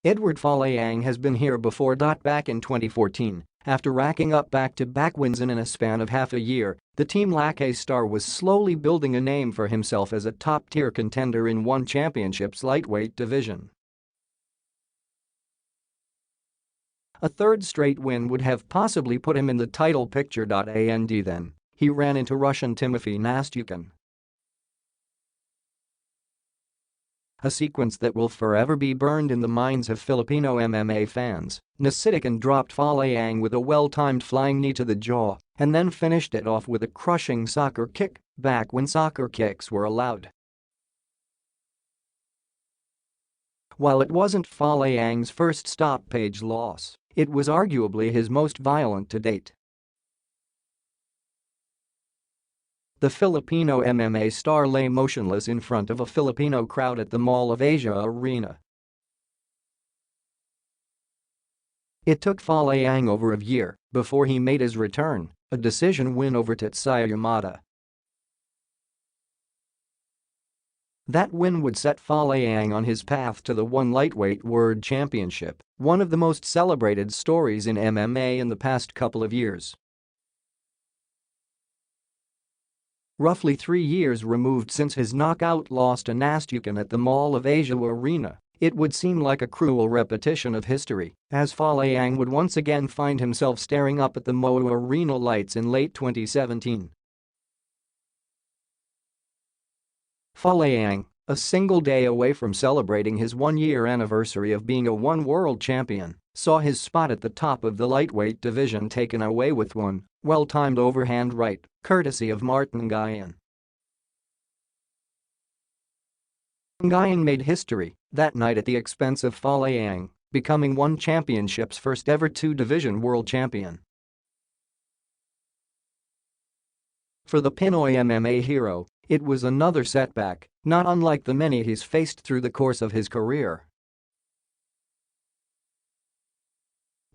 Edward Folayang has been here before. Back in 2014, after racking up back-to-back wins in a span of half a year, the Team Lakay star was slowly building a name for himself as a top-tier contender in One Championship's lightweight division. A third straight win would have possibly put him in the title picture. And then, he ran into Russian Timofey Nastyukhin. A sequence that will forever be burned in the minds of Filipino MMA fans. Nastyukhin dropped Folayang with a well-timed flying knee to the jaw and then finished it off with a crushing soccer kick, back when soccer kicks were allowed. While it wasn't Folayang's first stop-page loss, it was arguably his most violent to date. The Filipino MMA star lay motionless in front of a Filipino crowd at the Mall of Asia Arena. It took Folayang over a year before he made his return, a decision win over Tetsuya Yamada. That win would set Folayang on his path to the One Lightweight World Championship, one of the most celebrated stories in MMA in the past couple of years. Roughly 3 years removed since his knockout loss to Nastyukhin at the Mall of Asia Arena, it would seem like a cruel repetition of history, as Folayang would once again find himself staring up at the MOA Arena lights in late 2017. Folayang, a single day away from celebrating his one-year anniversary of being a One World Champion, saw his spot at the top of the lightweight division taken away with one well-timed overhand right, courtesy of Martin Nguyen. Nguyen made history that night at the expense of Folayang, becoming One Championship's first ever two-division world champion. For the Pinoy MMA hero, it was another setback, not unlike the many he's faced through the course of his career.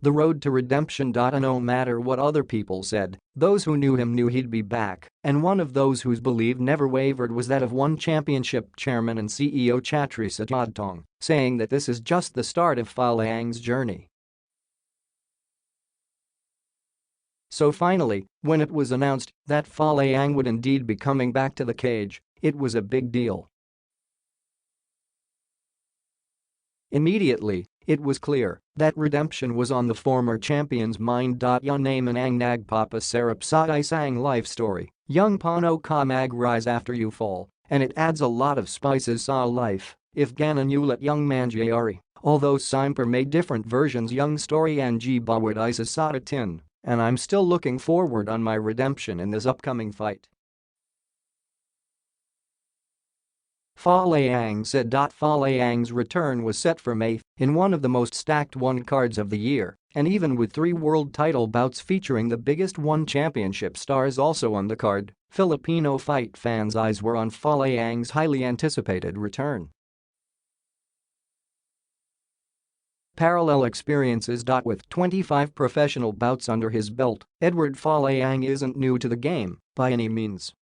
The road to redemption. No matter what other people said, those who knew him knew he'd be back, and one of those whose belief never wavered was that of One Championship chairman and CEO Chatri Satodtong, saying that this is just the start of Folayang's journey. So finally, when it was announced that Folayang would indeed be coming back to the cage, it was a big deal. Immediately, it was clear that redemption was on the former champion's mind. Yung naman ang nagpapasarap sa isang life story, yung paano ka mag-rise after you fall, and it adds a lot of spices sa life, if ganon ulit yung mangyayari. Although Simper made different versions yung story and bawat isa sa atin, and I'm still looking forward on my redemption in this upcoming fight. Folayang said. Folayang's return was set for May in one of the most stacked One cards of the year, and even with 3 world title bouts featuring the biggest One Championship stars also on the card, Filipino fight fans' eyes were on Folayang's highly anticipated return. Parallel experiences. With 25 professional bouts under his belt, Edward Folayang isn't new to the game by any means.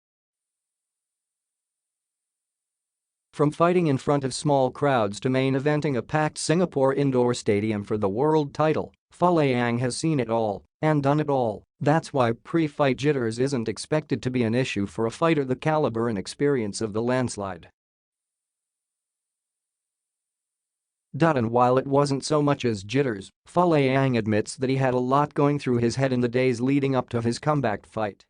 From fighting in front of small crowds to main eventing a packed Singapore indoor stadium for the world title, Folayang has seen it all and done it all. That's why pre-fight jitters isn't expected to be an issue for a fighter the caliber and experience of the landslide. And while it wasn't so much as jitters, Folayang admits that he had a lot going through his head in the days leading up to his comeback fight.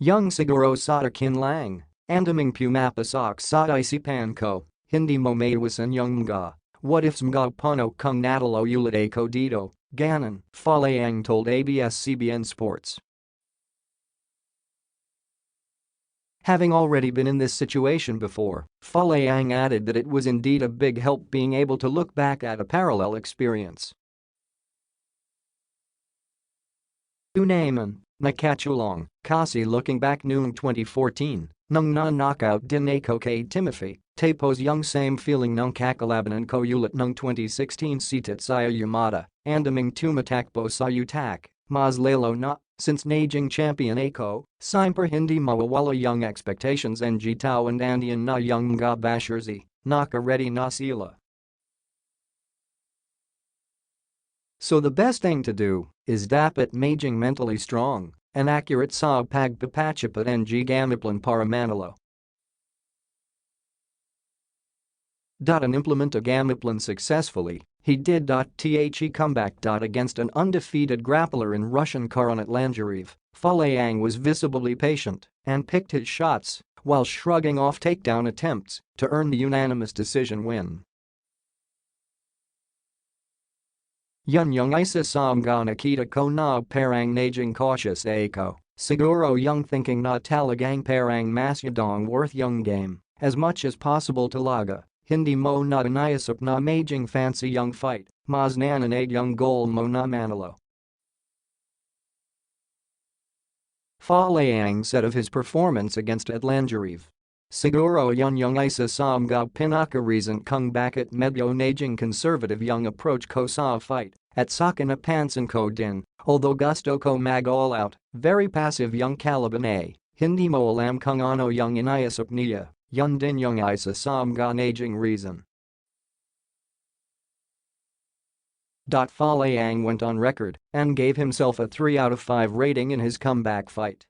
Yung siguro sa akin lang, andaming pumapasak sa isipan ko, hindi mo maiwasan yung mga, what if mga pano kung natalo ulit ako dito, ganon, Folayang told ABS-CBN Sports. Having already been in this situation before, Folayang added that it was indeed a big help being able to look back at a parallel experience. Unaman, nakatulong, kasi looking back noong 2014, nung na-knockout din ako kay Timofey, tapos yung same feeling nung kakalabanan ko ulit nung 2016 si Tetsuya Yamada, andaming tumatakbo sa utak, mas lalo na, since naging champion ako, Simper hindi mawawala yung expectations ng Jitao and Andian na yung mga bashers. Naka ready na sila. So the best thing to do is dapat maging mentally strong and accurate sa pagpapachapat ng gamiplan para manalo. And implement a gamiplan successfully, he did. The comeback. Against an undefeated grappler in Russian Karanet Langerev, Falayang was visibly patient and picked his shots while shrugging off takedown attempts to earn the unanimous decision win. Yung isa sa mga nakita ko na parang naging cautious ako, siguro yung thinking na talagang parang masyadong worth yung game as much as possible talaga. Hindi mo na inayasap na maging fancy yung fight, mas nananag yung goal mo na manalo. Falayang said of his performance against Langerev. Siguro yung isa sa mga pinaka-reason kung bakit medyo naging conservative yung approach ko sa fight at saka napansin ko din, although gusto ko mag-all out, very passive yung kalaban hindi mo alam kung ano yung inayasap niya. Yun din yung isa sa mga naging reason. Falayang went on record and gave himself a 3 out of 5 rating in his comeback fight.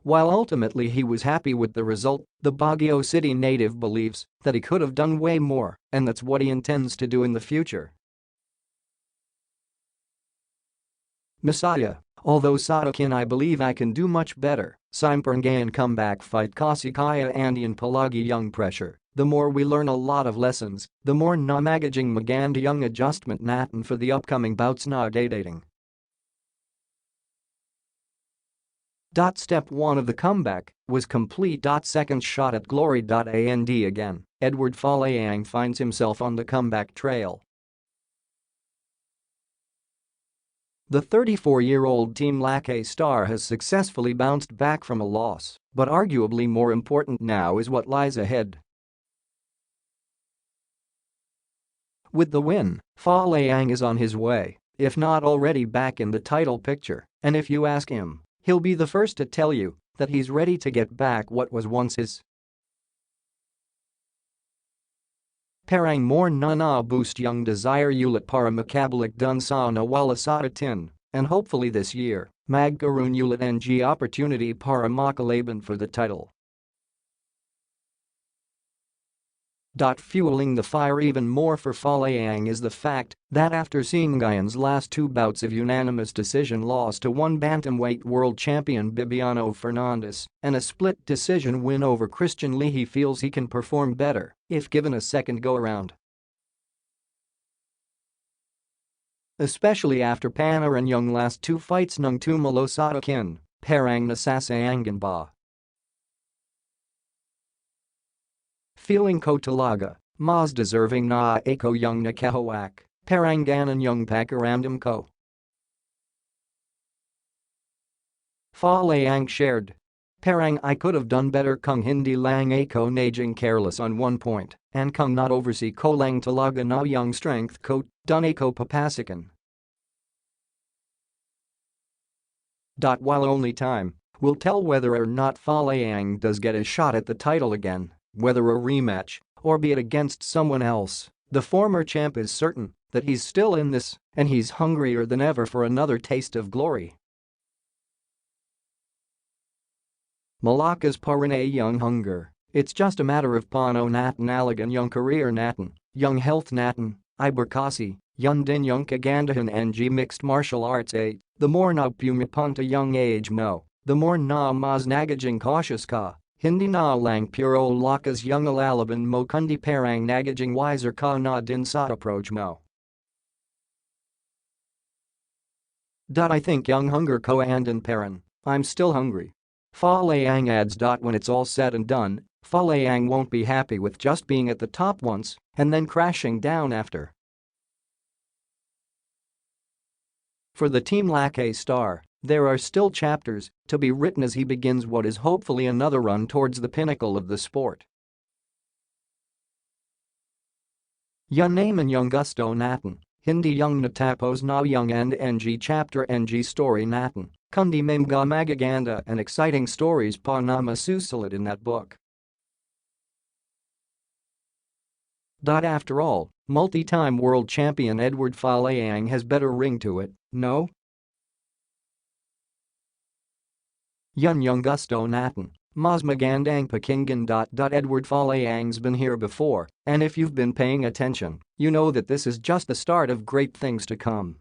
While ultimately he was happy with the result, the Baguio City native believes that he could have done way more, and that's what he intends to do in the future. Messiah, although sa akin I believe I can do much better. Simperngayan comeback fight kasi kaya andian palagi yung pressure. The more we learn a lot of lessons, the more na magiging maganda yung adjustment natin for the upcoming bouts na dating. Step 1 of the comeback was complete. Second shot at glory. And again, Edward Falayang finds himself on the comeback trail. The 34-year-old Team Laque star has successfully bounced back from a loss, but arguably more important now is what lies ahead. With the win, Falayang is on his way, if not already back in the title picture, and if you ask him, he'll be the first to tell you that he's ready to get back what was once his. Parang more na boost yung desire ulit para makabalik dun sa nawala sa atin, and hopefully this year, magkaroon ulit ng opportunity para makalaban for the title. Fueling the fire even more for Falayang is the fact that after seeing Ngayan's last 2 bouts of unanimous decision loss to one bantamweight world champion Bibiano Fernandes and a split decision win over Christian Lee, he feels he can perform better if given a second go-around. Especially after Panaran yung last 2 fights nung tumalo sa akin, parang nasasayangan ba. Feeling ko talaga, mas deserving na ako yung nakahawak, parang ganon yung pakiramdam ko. Falayang shared. Parang I could have done better kung hindi lang ako naging careless on one point, and kung not oversee ko lang talaga na yung strength ko, dun ako papasakan. While only time will tell whether or not Falayang does get a shot at the title again, whether a rematch or be it against someone else, the former champ is certain that he's still in this and he's hungrier than ever for another taste of glory. Malacca's parane yung hunger, it's just a matter of pano natin alagan yung career natin, yung health natin, iberkasi, yung din yung kagandahan ng mixed martial arts the more na pumapunta yung age mo, the more na mas nagiging cautious ka. Hindi na lang puro lakas yung alalaban mo kundi parang nagiging wiser ka na din sa approach mo. I think yung hunger ko andun paran, I'm still hungry. Falayang adds. When it's all said and done, Falayang won't be happy with just being at the top once and then crashing down after. For the Team Laque star, there are still chapters to be written as he begins what is hopefully another run towards the pinnacle of the sport. Yung naman yung gusto natin, hindi yung natapos na yung ng chapter ng story natin, kundi may mga magaganda and exciting stories pa na masusulat in that book. After all, multi-time world champion Edward Falayang has better ring to it, no? Yun Yung Gusto Natin. Mas magandang pakinggan. Edward Falayang's been here before, and if you've been paying attention, you know that this is just the start of great things to come.